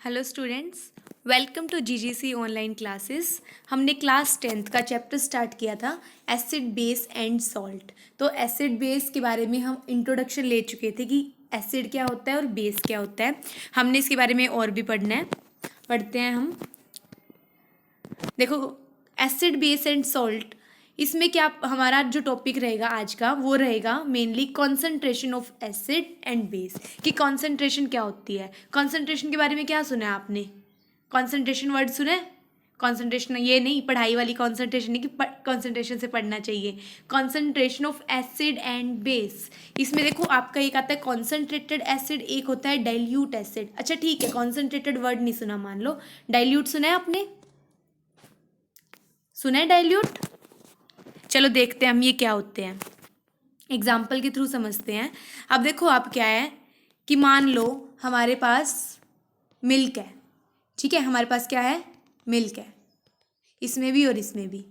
Hello students, welcome to GGC online classes. हमने class 10th का chapter start किया था एसिड बेस एंड सॉल्ट। तो एसिड बेस के बारे में हम इंट्रोडक्शन ले चुके थे कि एसिड क्या होता है और बेस क्या होता है। हमने इसके बारे में और भी पढ़ना है, पढ़ते हैं हम। देखो, एसिड बेस एंड सॉल्ट, इसमें क्या हमारा जो टॉपिक रहेगा आज का वो रहेगा mainly concentration of acid and base, कि कॉन्सेंट्रेशन क्या होती है। कॉन्सेंट्रेशन के बारे में क्या सुना है आपने? कॉन्सेंट्रेशन वर्ड सुना है? कॉन्सेंट्रेशन ये नहीं पढ़ाई वाली कॉन्सेंट्रेशन नहीं कि कॉन्सेंट्रेशन से पढ़ना चाहिए। Concentration of acid and base, इसमें देखो आपका एक आता है कॉन्सेंट्रेटेड एसिड, एक होता है डाइल्यूट एसिड। अच्छा ठीक है, कॉन्सेंट्रेटेड वर्ड नहीं सुना मान लो, डाइल्यूट सुना है आपने? सुना है डाइल्यूट? चलो देखते हैं हम ये क्या होते हैं, एग्जाम्पल के थ्रू समझते हैं। अब देखो आप क्या है कि मान लो हमारे पास मिल्क है, ठीक है, हमारे पास क्या है? मिल्क है, इसमें भी और इसमें भी,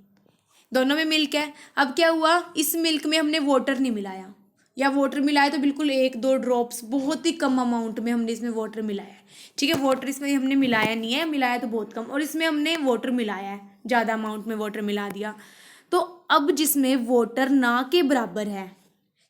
दोनों में मिल्क है। अब क्या हुआ, इस मिल्क में हमने वाटर नहीं मिलाया, या वाटर मिलाया तो बिल्कुल एक दो ड्रॉप्स, बहुत ही कम अमाउंट में हमने इसमें वाटर मिलाया है, ठीक है। वाटर इसमें हमने मिलाया नहीं है, मिलाया तो बहुत कम, और इसमें हमने वाटर मिलाया है, ज़्यादा अमाउंट में वाटर मिला दिया। तो अब जिसमें वाटर ना के बराबर है,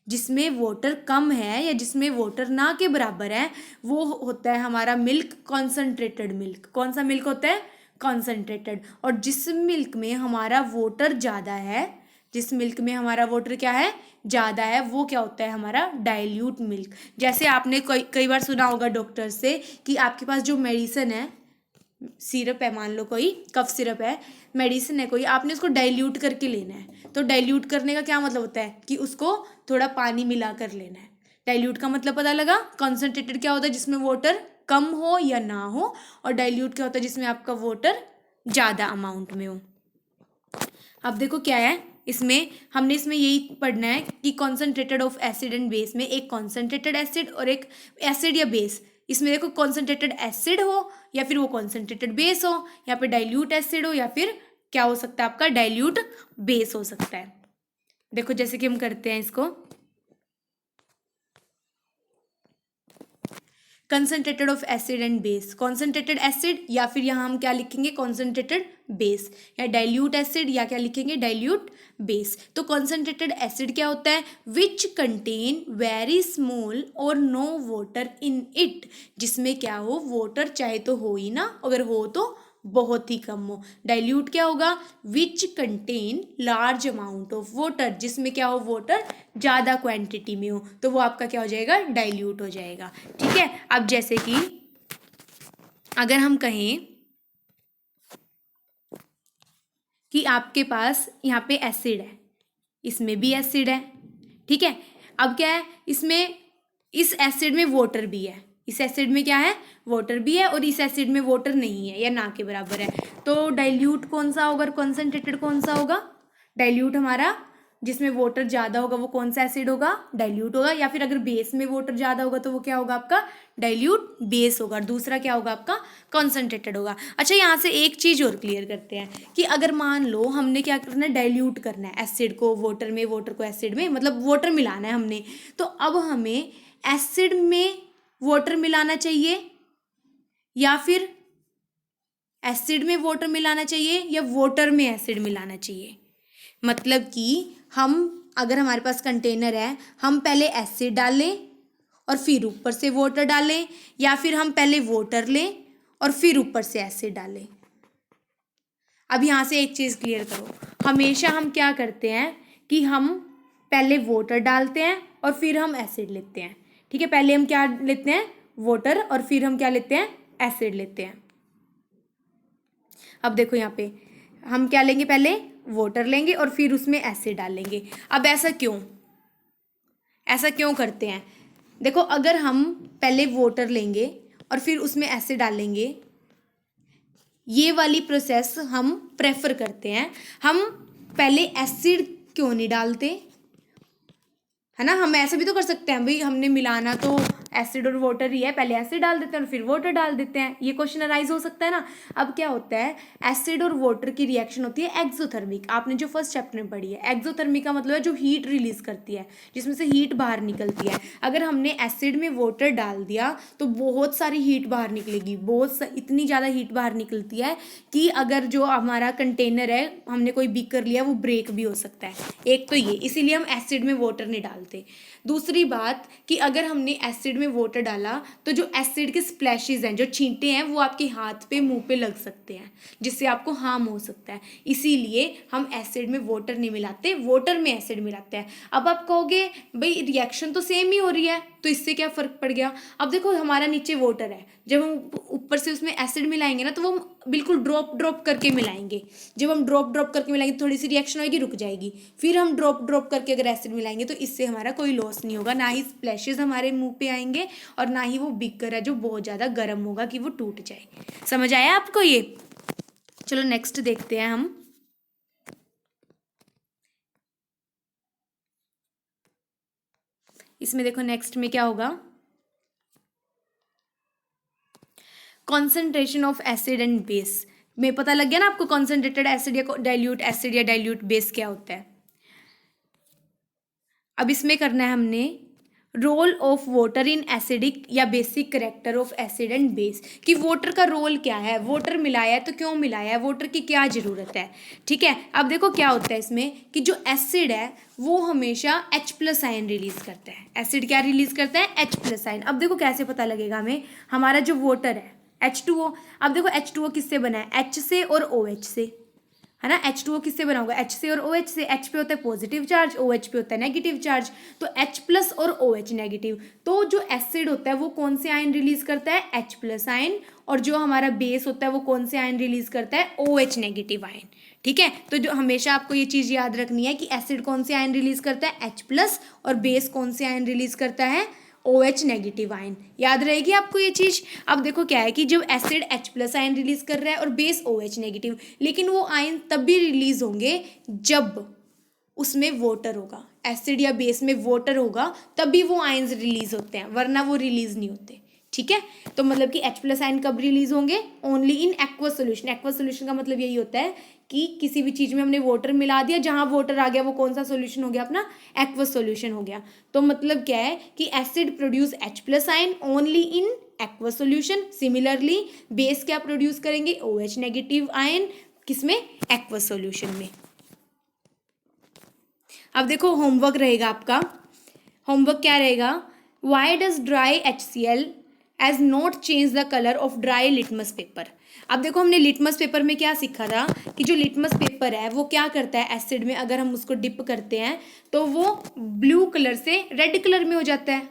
जिसमें वाटर कम है या जिसमें वाटर ना के बराबर है, वो होता है हमारा मिल्क कॉन्सेंट्रेटेड मिल्क। कौन सा मिल्क होता है? कॉन्सेंट्रेटेड। और जिस मिल्क में हमारा वाटर ज़्यादा है, जिस मिल्क में हमारा वाटर क्या है? ज़्यादा है, वो क्या होता है? हमारा डाइल्यूट मिल्क। जैसे आपने कई बार सुना होगा डॉक्टर से कि आपके पास जो मेडिसिन है, सिरप है, मान लो कोई कफ सिरप है, मेडिसिन है कोई, आपने उसको डाइल्यूट करके लेना है। तो डाइल्यूट करने का क्या मतलब होता है कि उसको थोड़ा पानी मिला कर लेना है। डाइल्यूट का मतलब पता लगा। कॉन्सेंट्रेटेड क्या होता है? जिसमें वाटर कम हो या ना हो, और डाइल्यूट क्या होता है? जिसमें आपका वाटर ज़्यादा अमाउंट में हो। अब देखो क्या है इसमें, हमने इसमें यही पढ़ना है कि concentrated of acid and base में एक कॉन्सेंट्रेटेड एसिड और एक एसिड या बेस, इसमें देखो कॉन्सेंट्रेटेड एसिड हो या फिर वो कॉन्सेंट्रेटेड बेस हो, यहाँ पे डाइल्यूट एसिड हो या फिर क्या हो सकता है आपका? डाइल्यूट बेस हो सकता है। देखो जैसे कि हम करते हैं इसको, concentrated of acid and base, concentrated acid या फिर यहाँ हम क्या लिखेंगे? कॉन्सेंट्रेटेड बेस, या डाइल्यूट एसिड या क्या लिखेंगे? Dilute base. तो कॉन्सेंट्रेटेड एसिड क्या होता है? विच कंटेन वेरी स्मॉल और नो वाटर इन इट, जिसमें क्या हो? वाटर चाहे तो हो ही ना, अगर हो तो बहुत ही कम हो। डाइल्यूट क्या होगा? Which contain large amount of water, जिसमें क्या हो? वाटर ज़्यादा क्वांटिटी में हो, तो वो आपका क्या हो जाएगा? डाइल्यूट हो जाएगा, ठीक है। अब जैसे कि अगर हम कहें कि आपके पास यहाँ पे एसिड है, इसमें भी एसिड है, ठीक है। अब क्या है इसमें? इस एसिड में वाटर भी है, इस एसिड में क्या है? वाटर भी है, और इस एसिड में वाटर नहीं है या ना के बराबर है। तो डाइल्यूट कौन सा होगा? कॉन्सेंट्रेटेड कौन सा होगा? डाइल्यूट हमारा जिसमें वाटर ज़्यादा होगा वो कौन सा एसिड होगा? डाइल्यूट होगा। या फिर अगर बेस में वाटर ज़्यादा होगा तो वो क्या होगा आपका? डाइल्यूट बेस होगा। दूसरा क्या होगा आपका? कॉन्सेंट्रेटेड होगा। अच्छा यहाँ से एक चीज़ और क्लियर करते हैं कि अगर मान लो हमने क्या करना है? डाइल्यूट करना है एसिड को वाटर में, वाटर को एसिड में, मतलब वाटर मिलाना है हमने। तो अब हमें एसिड में वाटर मिलाना चाहिए या फिर एसिड में वाटर मिलाना चाहिए या वाटर में एसिड मिलाना चाहिए? मतलब कि हम, अगर हमारे पास कंटेनर है, हम पहले एसिड डालें और फिर ऊपर से वाटर डालें, या फिर हम पहले वाटर लें और फिर ऊपर से एसिड डालें? अब यहाँ से एक चीज़ क्लियर करो, हमेशा हम क्या करते हैं कि हम पहले वाटर डालते हैं और फिर हम एसिड लेते हैं, ठीक है। पहले हम क्या लेते हैं? वाटर, और फिर हम क्या लेते हैं? एसिड लेते हैं। अब देखो यहाँ पे हम क्या लेंगे? पहले वाटर लेंगे और फिर उसमें एसिड डालेंगे। अब ऐसा क्यों? ऐसा क्यों करते हैं? देखो अगर हम पहले वाटर लेंगे और फिर उसमें एसिड डालेंगे, ये वाली प्रोसेस हम प्रेफर करते हैं। हम पहले एसिड क्यों नहीं डालते? है ना, हम ऐसा भी तो कर सकते हैं भाई, हमने मिलाना तो एसिड और वाटर ही है, पहले एसिड डाल देते हैं और फिर वाटर डाल देते हैं, ये क्वेश्चन अराइज हो सकता है ना। अब क्या होता है, एसिड और वाटर की रिएक्शन होती है एक्सोथर्मिक, आपने जो फर्स्ट चैप्टर में पढ़ी है। एक्सोथर्मिक का मतलब है जो हीट रिलीज करती है, जिसमें से हीट बाहर निकलती है। अगर हमने एसिड में वाटर डाल दिया तो बहुत सारी हीट बाहर निकलेगी, इतनी ज़्यादा हीट बाहर निकलती है कि अगर जो हमारा कंटेनर है, हमने कोई बीकर लिया, वो ब्रेक भी हो सकता है। एक तो ये, इसीलिए हम एसिड में वाटर नहीं डालते। दूसरी बात कि अगर हमने एसिड में वाटर डाला तो जो एसिड के स्प्लैशेस हैं, जो छींटे हैं, वो आपके हाथ पे मुंह पे लग सकते हैं, जिससे आपको हार्म हो सकता है। इसीलिए हम एसिड में वाटर नहीं मिलाते, वाटर में एसिड मिलाते हैं। अब आप कहोगे भाई रिएक्शन तो सेम ही हो रही है, तो इससे क्या फ़र्क पड़ गया। अब देखो हमारा नीचे वाटर है, जब हम ऊपर से उसमें एसिड मिलाएंगे ना, तो वो हम बिल्कुल ड्रॉप करके मिलाएंगे। जब हम ड्रॉप करके मिलाएंगे, थोड़ी सी रिएक्शन होगी, रुक जाएगी, फिर हम ड्रॉप करके अगर एसिड मिलाएंगे, तो इससे हमारा कोई लॉस नहीं होगा, ना ही स्प्लैशेस हमारे मुंह पे आएंगे और ना ही वो बीकर है जो बहुत ज़्यादा गर्म होगा कि वो टूट जाए। समझ आया आपको ये? चलो नेक्स्ट देखते हैं हम। इसमें देखो नेक्स्ट में क्या होगा, concentration of acid and base में पता लग गया ना आपको, कॉन्सेंट्रेटेड एसिड या डाइल्यूट एसिड या डाइल्यूट बेस क्या होता है। अब इसमें करना है हमने role of water in acidic या basic character of acid and base, कि वाटर का रोल क्या है, वाटर मिलाया है तो क्यों मिलाया है, वाटर की क्या ज़रूरत है। ठीक है, अब देखो क्या होता है इसमें कि जो एसिड है वो हमेशा H+ आयन रिलीज करता है। एसिड क्या रिलीज करता है, H+ आयन। अब देखो कैसे पता लगेगा हमें, हमारा जो वाटर है H2O, अब देखो H2O किससे बना है, H से और OH से, है ना। H2O किससे बना होगा, H से और OH से। H पे होता है पॉजिटिव चार्ज, OH पे होता है नेगेटिव चार्ज, तो H+ और OH नेगेटिव। तो जो एसिड होता है वो कौन से आयन रिलीज करता है, H+ आयन, और जो हमारा बेस होता है वो कौन से आयन रिलीज करता है, OH नेगेटिव आयन। ठीक है, तो जो हमेशा आपको ये चीज़ याद रखनी है कि एसिड कौन से आयन रिलीज करता है, H+, और बेस कौन से आयन रिलीज करता है, OH नेगेटिव आयन। याद रहेगी आपको ये चीज़। अब देखो क्या है कि जब एसिड H+ आयन रिलीज कर रहा है और बेस OH नेगेटिव, लेकिन वो आयन तब भी रिलीज होंगे जब उसमें वाटर होगा, एसिड या बेस में वाटर होगा तभी वो आयन्स रिलीज होते हैं, वरना वो रिलीज नहीं होते। ठीक है, तो मतलब कि H+ आयन कब रिलीज होंगे, only in aqueous solution. Aqueous solution का मतलब यही होता है कि किसी भी चीज़ में हमने वाटर मिला दिया, जहाँ वाटर आ गया वो कौन सा सोल्यूशन हो गया अपना, एक्वस सोल्यूशन हो गया। तो मतलब क्या है कि acid produce H+ ion only in aqueous solution. Similarly base क्या प्रोड्यूस करेंगे, OH नेगेटिव आयन, किसमें, एक्वस सोल्यूशन में। अब देखो होमवर्क रहेगा आपका, होमवर्क क्या रहेगा, why does dry HCl as not change the colour of dry litmus paper. अब देखो हमने लिटमस पेपर में क्या सीखा था कि जो लिटमस पेपर है वो क्या करता है, एसिड में अगर हम उसको डिप करते हैं तो वो ब्लू कलर से रेड कलर में हो जाता है।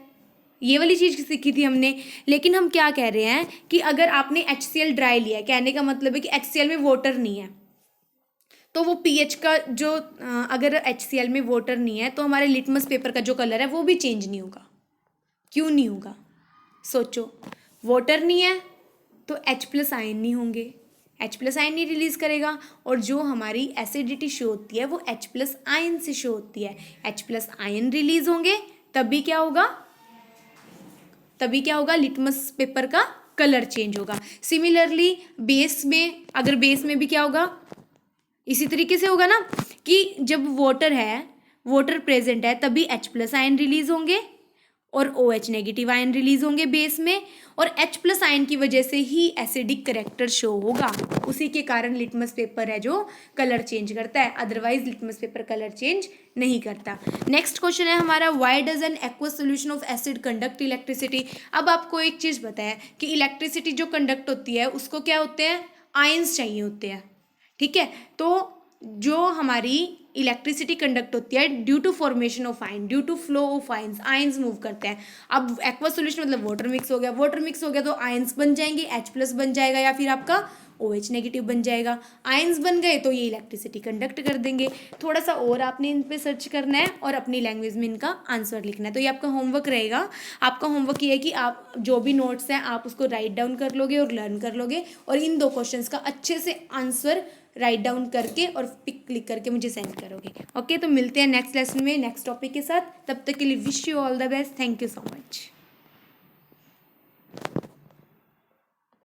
ये वाली चीज़ सीखी थी हमने। लेकिन हम क्या कह रहे हैं कि अगर आपने HCl ड्राई लिया है, कहने का मतलब है कि HCl में वाटर नहीं है, तो वो pH का जो अगर HCl में वाटर नहीं है तो हमारे लिटमस पेपर का जो कलर है वो भी चेंज नहीं होगा। क्यों नहीं होगा, सोचो, वाटर नहीं है तो H+ आयन नहीं होंगे, H+ आयन नहीं रिलीज करेगा, और जो हमारी एसिडिटी शो होती है वो H+ आयन से शो होती है। H+ आयन रिलीज होंगे तभी क्या होगा, लिटमस पेपर का कलर चेंज होगा। सिमिलरली बेस में, अगर बेस में भी क्या होगा, इसी तरीके से होगा ना कि जब वाटर है, वाटर प्रेजेंट है, तभी H+ आयन रिलीज होंगे और OH नेगेटिव आयन रिलीज होंगे बेस में, और H+ आयन की वजह से ही एसिडिक करेक्टर शो होगा। उसी के कारण लिटमस पेपर है जो कलर चेंज करता है, otherwise litmus paper colour change नहीं करता। नेक्स्ट क्वेश्चन है हमारा, why does an aqueous solution of acid conduct electricity. अब आपको एक चीज़ पता है कि इलेक्ट्रिसिटी जो कंडक्ट होती है उसको क्या होते हैं, आयन्स चाहिए होते हैं। ठीक है, तो जो हमारी इलेक्ट्रिसिटी कंडक्ट होती है due to formation of ion, due to flow of ions, ions move करते हैं। अब एक्वस सोल्यूशन मतलब वाटर मिक्स हो गया, वाटर मिक्स हो गया तो आयन्स बन जाएंगे, H+ बन जाएगा या फिर आपका OH नेगेटिव बन जाएगा। आयन्स बन गए तो ये इलेक्ट्रिसिटी कंडक्ट कर देंगे। थोड़ा सा और आपने इन पे सर्च करना है और अपनी लैंग्वेज में इनका आंसर लिखना है। तो ये आपका होमवर्क रहेगा। आपका होमवर्क ये है कि आप जो भी नोट्स हैं आप उसको राइट डाउन कर लोगे और लर्न कर लोगे, और इन 2 क्वेश्चंस का अच्छे से आंसर राइट डाउन करके और पिक क्लिक करके मुझे सेंड करोगे। ओके, तो मिलते हैं नेक्स्ट लेसन में नेक्स्ट टॉपिक के साथ। तब तक के लिए wish you all the best. Thank you so much.